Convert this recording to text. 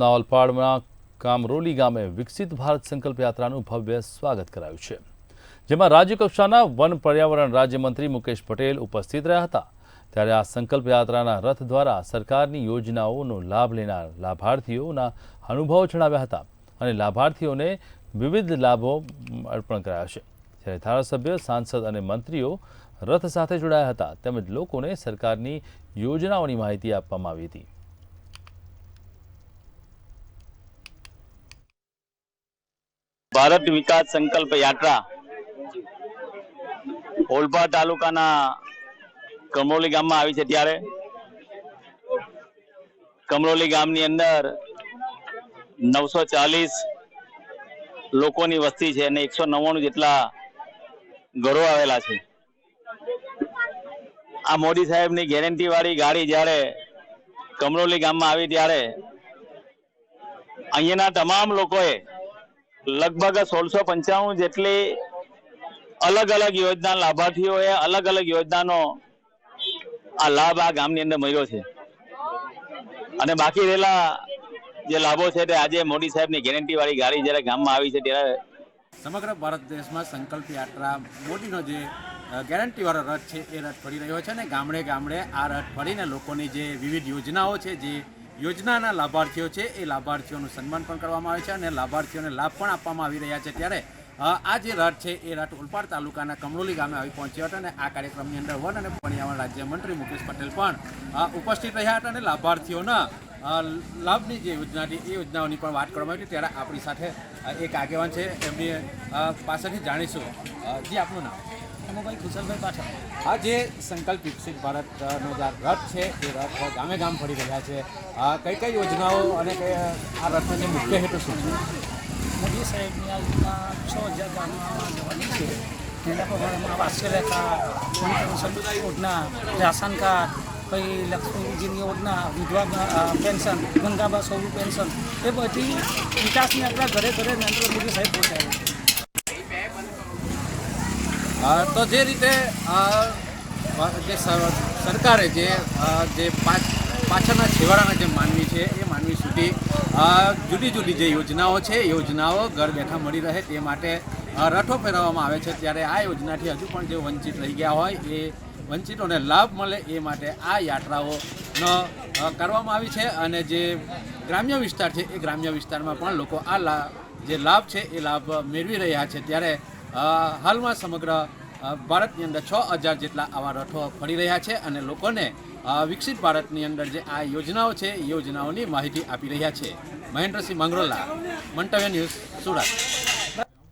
ઓલપાડના કામરોલી ગામે વિકસિત ભારત સંકલ્પ યાત્રાનું ભવ્ય સ્વાગત કરાયું છે, જેમાં રાજ્યકક્ષાના વન પર્યાવરણ રાજ્યમંત્રી મુકેશ પટેલ ઉપસ્થિત રહ્યા હતા। ત્યારે આ સંકલ્પ યાત્રાના રથ દ્વારા સરકારની યોજનાઓનો લાભ લેનાર લાભાર્થીઓના અનુભવો જણાવ્યા હતા અને લાભાર્થીઓને વિવિધ લાભો અર્પણ કરાયા છે। ત્યારે ધારાસભ્ય, સાંસદ અને મંત્રીઓ રથ સાથે જોડાયા હતા તેમજ લોકોને સરકારની યોજનાઓની માહિતી આપવામાં આવી હતી। ભારત વિકાસ સંકલ્પ યાત્રા ઓલપાડ તાલુકાના કમરોલી ગામમાં આવી છે। ત્યારે કમરોલી ગામની અંદર 940 લોકોની વસ્તી છે અને 199 જેટલા ઘરો આવેલા છે। આ મોદી સાહેબની ગેરંટી વાળી ગાડી જ્યારે કમરોલી ગામમાં આવી ત્યારે અહીંયાના તમામ લોકોએ લગભગ 1695 જેટલી અલગ અલગ યોજના લાભાર્થીઓએ અલગ અલગ યોજનાનો આ લાભ આ ગામની અંદર મળ્યો છે અને બાકી રહેલા જે લાભો છે તે આજે મોદી સાહેબની ગેરંટી વાળી ગાડી જ્યારે ગામમાં આવી છે ત્યારે સમગ્ર ભારત દેશમાં સંકલ્પ યાત્રા મોદીનો જે ગેરંટી વાળો રથ છે એ રથ ફરી રહ્યો છે અને ગામડે ગામડે આ રથ ફરીને લોકોની જે વિવિધ યોજનાઓ છે, જે યોજનાના લાભાર્થીઓ છે એ લાભાર્થીઓનું સન્માન પણ કરવામાં આવે છે અને લાભાર્થીઓને લાભ પણ આપવામાં આવી રહ્યા છે। ત્યારે આ જે રથ છે એ રથ ઓલપાડ તાલુકાના કમરોલી ગામે આવી પહોંચ્યો હતો અને આ કાર્યક્રમની અંદર વન અને પર્યાવરણ રાજ્યમંત્રી મુકેશ પટેલ પણ ઉપસ્થિત રહ્યા હતા અને લાભાર્થીઓના લાભની જે યોજના હતી એ યોજનાઓની પણ વાત કરવામાં આવી। ત્યારે આપણી સાથે એક આગેવાન છે, એમની પાસેથી જાણીશું। જી, આપનું નામ? અમુભાઈ કુશલભાઈ પાછળ। આ જે સંકલ્પ વિકસિત ભારતનો જે રથ છે એ રથ ગામે ગામ ફરી રહ્યા છે, કઈ કઈ યોજનાઓ અને આ રથનો જે મુખ્ય હેતુ શું છે? મોદી સાહેબની આ યોજના 6000 ગામમાં જવાની છે। એના પ્રમાણમાં વાત્સલ્યતા, મણિપુર યોજના, રાશન કાર્ડ, પછી લક્ષ્મીજીની યોજના, વિધવા પેન્શન, ગંગાબા સૌ પેન્શન, એ બધી વિકાસની આપણા ઘરે ઘરે નરેન્દ્ર મોદી સાહેબ પહોંચાડે છે। તો જે રીતે જે સરકારે જે પાછળના છેવાડાના જે માનવી છે એ માનવી સુધી જુદી જુદી જે યોજનાઓ છે એ યોજનાઓ ઘર બેઠા મળી રહે તે માટે રથો ફેરવવામાં આવે છે। ત્યારે આ યોજનાથી હજુ પણ જે વંચિત રહી ગયા હોય એ વંચિતોને લાભ મળે એ માટે આ યાત્રાઓનો કરવામાં આવી છે અને જે ગ્રામ્ય વિસ્તાર છે એ ગ્રામ્ય વિસ્તારમાં પણ લોકો આ જે લાભ છે એ લાભ મેળવી રહ્યા છે। ત્યારે હાલમાં સમગ્ર ભારતની અંદર 6000 જેટલા આવા રથો ફરી રહ્યા છે અને લોકોને વિકસિત ભારતની અંદર જે આ યોજનાઓ છે એ યોજનાઓની માહિતી આપી રહ્યા છે। મહેન્દ્રસિંહ મંગરોલા, મંતવ્ય ન્યૂઝ, સુરત।